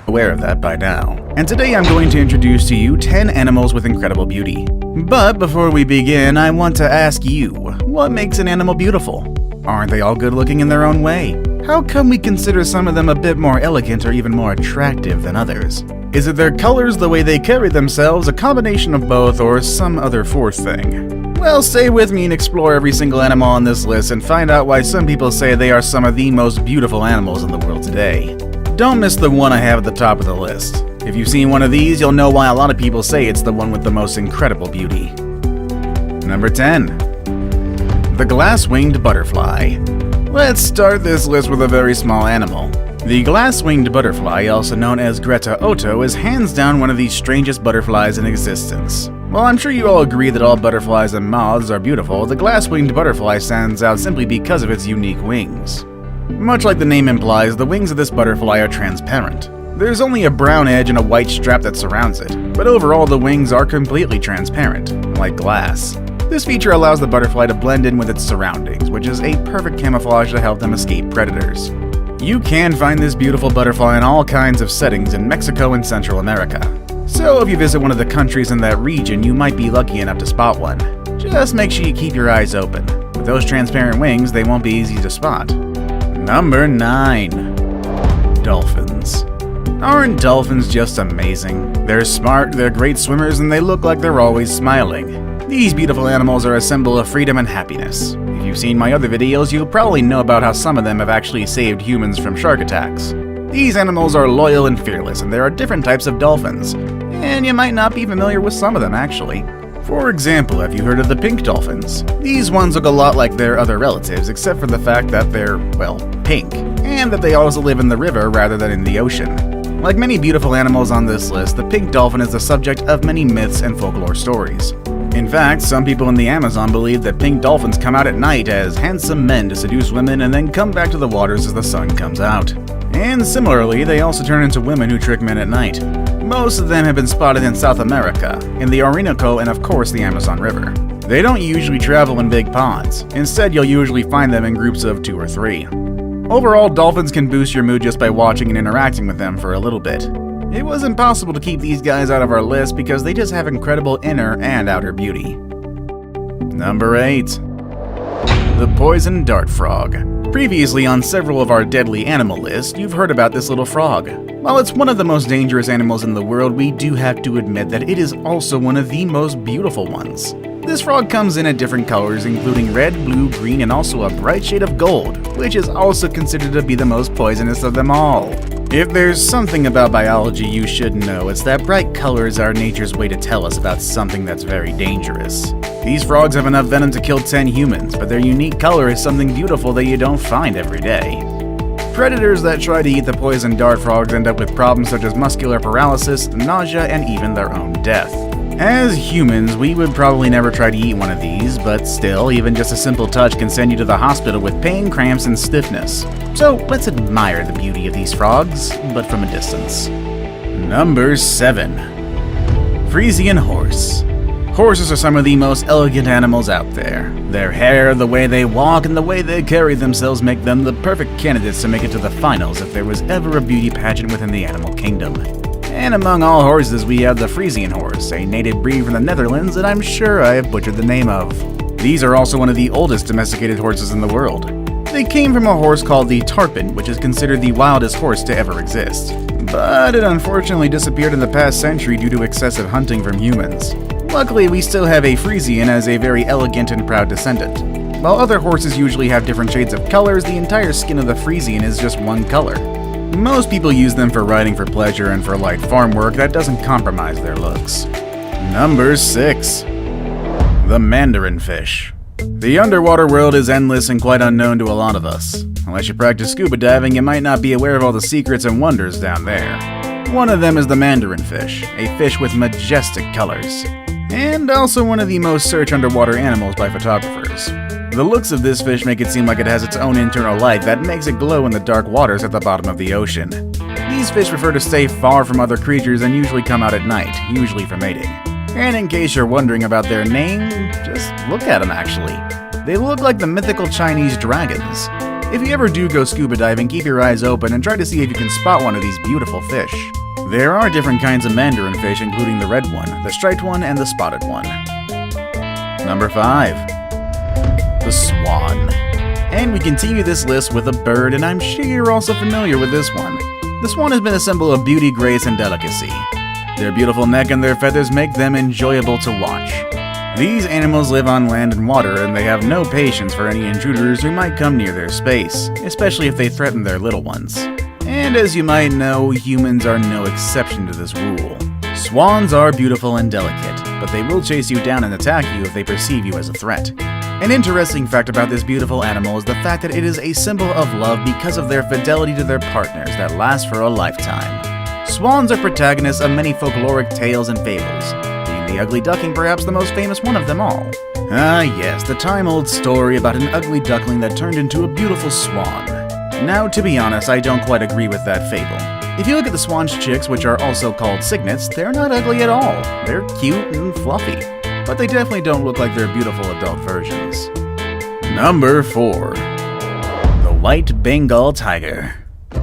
aware of that by now. And today I'm going to introduce to you 10 animals with incredible beauty. But before we begin, I want to ask you, what makes an animal beautiful? Aren't they all good looking in their own way? How come we consider some of them a bit more elegant or even more attractive than others? Is it their colors, the way they carry themselves, a combination of both, or some other fourth thing? Well, stay with me and explore every single animal on this list and find out why some people say they are some of the most beautiful animals in the world today. Don't miss the one I have at the top of the list. If you've seen one of these, you'll know why a lot of people say it's the one with the most incredible beauty. Number 10. The glass-winged butterfly. Let's start this list with a very small animal. The glass-winged butterfly, also known as Greta Otto, is hands down one of the strangest butterflies in existence. While I'm sure you all agree that all butterflies and moths are beautiful, the glass-winged butterfly stands out simply because of its unique wings. Much like the name implies, the wings of this butterfly are transparent. There's only a brown edge and a white strap that surrounds it, but overall the wings are completely transparent, like glass. This feature allows the butterfly to blend in with its surroundings, which is a perfect camouflage to help them escape predators. You can find this beautiful butterfly in all kinds of settings in Mexico and Central America. So if you visit one of the countries in that region, you might be lucky enough to spot one. Just make sure you keep your eyes open. With those transparent wings, they won't be easy to spot. Number 9. Dolphins. Aren't dolphins just amazing? They're smart, they're great swimmers, and they look like they're always smiling. These beautiful animals are a symbol of freedom and happiness. If you've seen my other videos, you'll probably know about how some of them have actually saved humans from shark attacks. These animals are loyal and fearless, and there are different types of dolphins, and you might not be familiar with some of them actually. For example, have you heard of the pink dolphins? These ones look a lot like their other relatives, except for the fact that they're, well, pink, and that they also live in the river rather than in the ocean. Like many beautiful animals on this list, the pink dolphin is the subject of many myths and folklore stories. In fact, some people in the Amazon believe that pink dolphins come out at night as handsome men to seduce women and then come back to the waters as the sun comes out. And similarly, they also turn into women who trick men at night. Most of them have been spotted in South America, in the Orinoco, and of course the Amazon River. They don't usually travel in big ponds. Instead, you'll usually find them in groups of 2 or 3. Overall, dolphins can boost your mood just by watching and interacting with them for a little bit. It was impossible to keep these guys out of our list because they just have incredible inner and outer beauty. Number 8. The poison dart frog. Previously on several of our deadly animal lists, you've heard about this little frog. While it's one of the most dangerous animals in the world, we do have to admit that it is also one of the most beautiful ones. This frog comes in at different colors, including red, blue, green, and also a bright shade of gold, which is also considered to be the most poisonous of them all. If there's something about biology you should know, it's that bright colors are nature's way to tell us about something that's very dangerous. These frogs have enough venom to kill 10 humans, but their unique color is something beautiful that you don't find every day. Predators that try to eat the poison dart frogs end up with problems such as muscular paralysis, nausea, and even their own death. As humans, we would probably never try to eat one of these, but still, even just a simple touch can send you to the hospital with pain, cramps, and stiffness. So let's admire the beauty of these frogs, but from a distance. Number 7. Frisian horse. Horses are some of the most elegant animals out there. Their hair, the way they walk, and the way they carry themselves make them the perfect candidates to make it to the finals if there was ever a beauty pageant within the animal kingdom. And among all horses, we have the Frisian horse, a native breed from the Netherlands that I'm sure I have butchered the name of. These are also one of the oldest domesticated horses in the world. They came from a horse called the tarpan, which is considered the wildest horse to ever exist. But it unfortunately disappeared in the past century due to excessive hunting from humans. Luckily, we still have a Frisian as a very elegant and proud descendant. While other horses usually have different shades of colors, the entire skin of the Frisian is just one color. Most people use them for riding for pleasure and for light farm work that doesn't compromise their looks. Number 6. The mandarin fish. The underwater world is endless and quite unknown to a lot of us. Unless you practice scuba diving, you might not be aware of all the secrets and wonders down there. One of them is the mandarin fish, a fish with majestic colors, and also one of the most searched underwater animals by photographers. The looks of this fish make it seem like it has its own internal light that makes it glow in the dark waters at the bottom of the ocean. These fish prefer to stay far from other creatures and usually come out at night, usually for mating. And in case you're wondering about their name, just look at them actually. They look like the mythical Chinese dragons. If you ever do go scuba diving, keep your eyes open and try to see if you can spot one of these beautiful fish. There are different kinds of mandarin fish, including the red one, the striped one, and the spotted one. Number 5. The swan. And we continue this list with a bird, and I'm sure you're also familiar with this one. The swan has been a symbol of beauty, grace, and delicacy. Their beautiful neck and their feathers make them enjoyable to watch. These animals live on land and water, and they have no patience for any intruders who might come near their space, especially if they threaten their little ones. And as you might know, humans are no exception to this rule. Swans are beautiful and delicate, but they will chase you down and attack you if they perceive you as a threat. An interesting fact about this beautiful animal is the fact that it is a symbol of love because of their fidelity to their partners that last for a lifetime. Swans are protagonists of many folkloric tales and fables, being the ugly duckling perhaps the most famous one of them all. Ah yes, the time-old story about an ugly duckling that turned into a beautiful swan. Now, to be honest, I don't quite agree with that fable. If you look at the swan's chicks, which are also called cygnets, they're not ugly at all. They're cute and fluffy, but they definitely don't look like their beautiful adult versions. Number 4. The white Bengal tiger.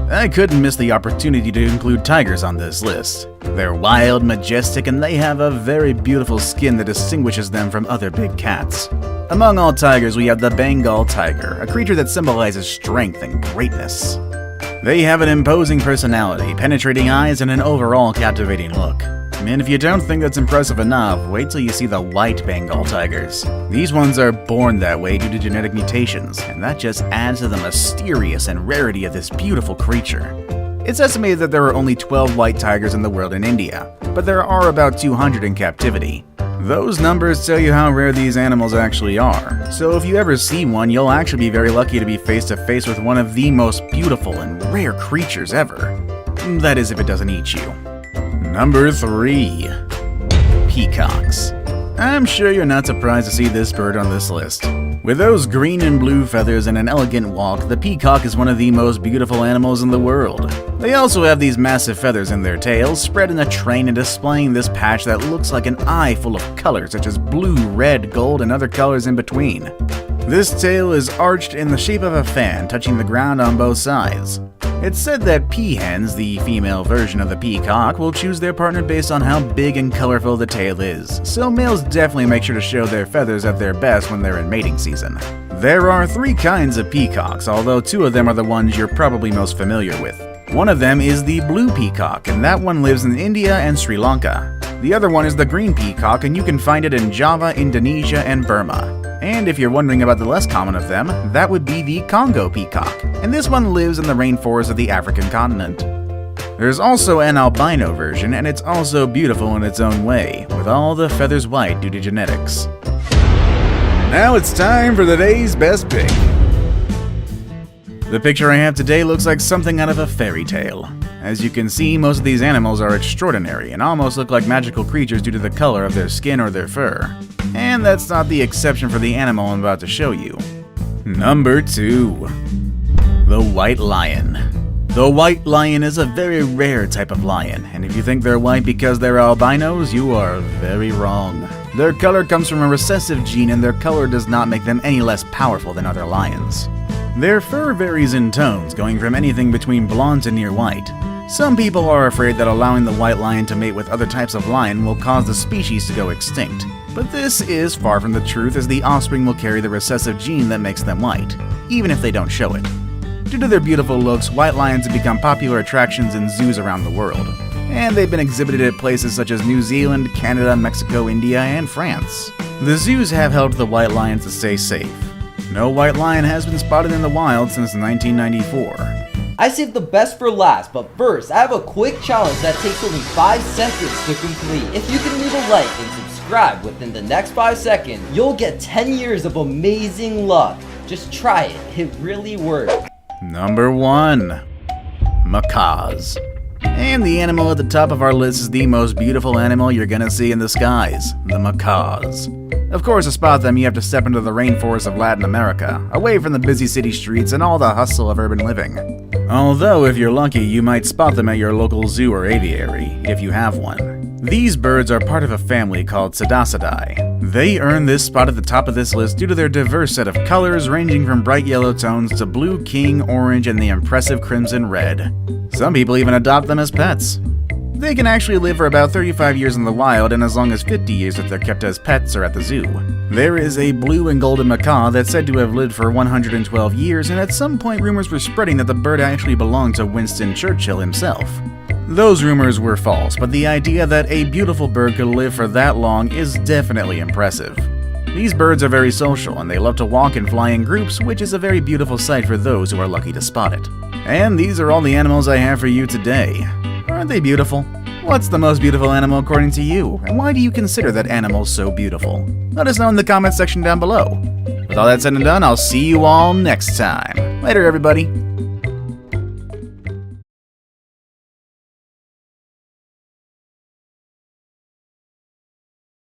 I couldn't miss the opportunity to include tigers on this list. They're wild, majestic, and they have a very beautiful skin that distinguishes them from other big cats. Among all tigers, we have the Bengal tiger, a creature that symbolizes strength and greatness. They have an imposing personality, penetrating eyes, and an overall captivating look. And if you don't think that's impressive enough, wait till you see the white Bengal tigers. These ones are born that way due to genetic mutations, and that just adds to the mysterious and rarity of this beautiful creature. It's estimated that there are only 12 white tigers in the world in India, but there are about 200 in captivity. Those numbers tell you how rare these animals actually are, so if you ever see one, you'll actually be very lucky to be face to face with one of the most beautiful and rare creatures ever. That is if it doesn't eat you. Number 3. Peacocks. I'm sure you're not surprised to see this bird on this list. With those green and blue feathers and an elegant walk, the peacock is one of the most beautiful animals in the world. They also have these massive feathers in their tails, spread in a train and displaying this patch that looks like an eye full of colors such as blue, red, gold, and other colors in between. This tail is arched in the shape of a fan, touching the ground on both sides. It's said that peahens, the female version of the peacock, will choose their partner based on how big and colorful the tail is, so males definitely make sure to show their feathers at their best when they're in mating season. There are 3 kinds of peacocks, although 2 of them are the ones you're probably most familiar with. One of them is the blue peacock, and that one lives in India and Sri Lanka. The other one is the green peacock, and you can find it in Java, Indonesia, and Burma. And if you're wondering about the less common of them, that would be the Congo peacock, and this one lives in the rainforests of the African continent. There's also an albino version, and it's also beautiful in its own way, with all the feathers white due to genetics. Now it's time for the day's best pick. The picture I have today looks like something out of a fairy tale. As you can see, most of these animals are extraordinary and almost look like magical creatures due to the color of their skin or their fur. And that's not the exception for the animal I'm about to show you. Number 2. The white lion. The white lion is a very rare type of lion, and if you think they're white because they're albinos, you are very wrong. Their color comes from a recessive gene, and their color does not make them any less powerful than other lions. Their fur varies in tones, going from anything between blonde to near white. Some people are afraid that allowing the white lion to mate with other types of lion will cause the species to go extinct. But this is far from the truth, as the offspring will carry the recessive gene that makes them white, even if they don't show it. Due to their beautiful looks, white lions have become popular attractions in zoos around the world, and they've been exhibited at places such as New Zealand, Canada, Mexico, India, and France. The zoos have helped the white lions to stay safe. No white lion has been spotted in the wild since 1994. I saved the best for last, but first, I have a quick challenge that takes only 5 seconds to complete. If you can leave a like and subscribe within the next 5 seconds, you'll get 10 years of amazing luck. Just try it, it really works. Number 1. Macaws. And the animal at the top of our list is the most beautiful animal you're gonna see in the skies, the macaws. Of course, to spot them, you have to step into the rainforests of Latin America, away from the busy city streets and all the hustle of urban living. Although, if you're lucky, you might spot them at your local zoo or aviary, if you have one. These birds are part of a family called Psittacidae. They earn this spot at the top of this list due to their diverse set of colors ranging from bright yellow tones to blue, king, orange, and the impressive crimson red. Some people even adopt them as pets. They can actually live for about 35 years in the wild and as long as 50 years if they're kept as pets or at the zoo. There is a blue and golden macaw that's said to have lived for 112 years, and at some point rumors were spreading that the bird actually belonged to Winston Churchill himself. Those rumors were false, but the idea that a beautiful bird could live for that long is definitely impressive. These birds are very social and they love to walk and fly in groups, which is a very beautiful sight for those who are lucky to spot it. And these are all the animals I have for you today. Aren't they beautiful? What's the most beautiful animal according to you, and why do you consider that animal so beautiful? Let us know in the comments section down below. With all that said and done, I'll see you all next time. Later, everybody.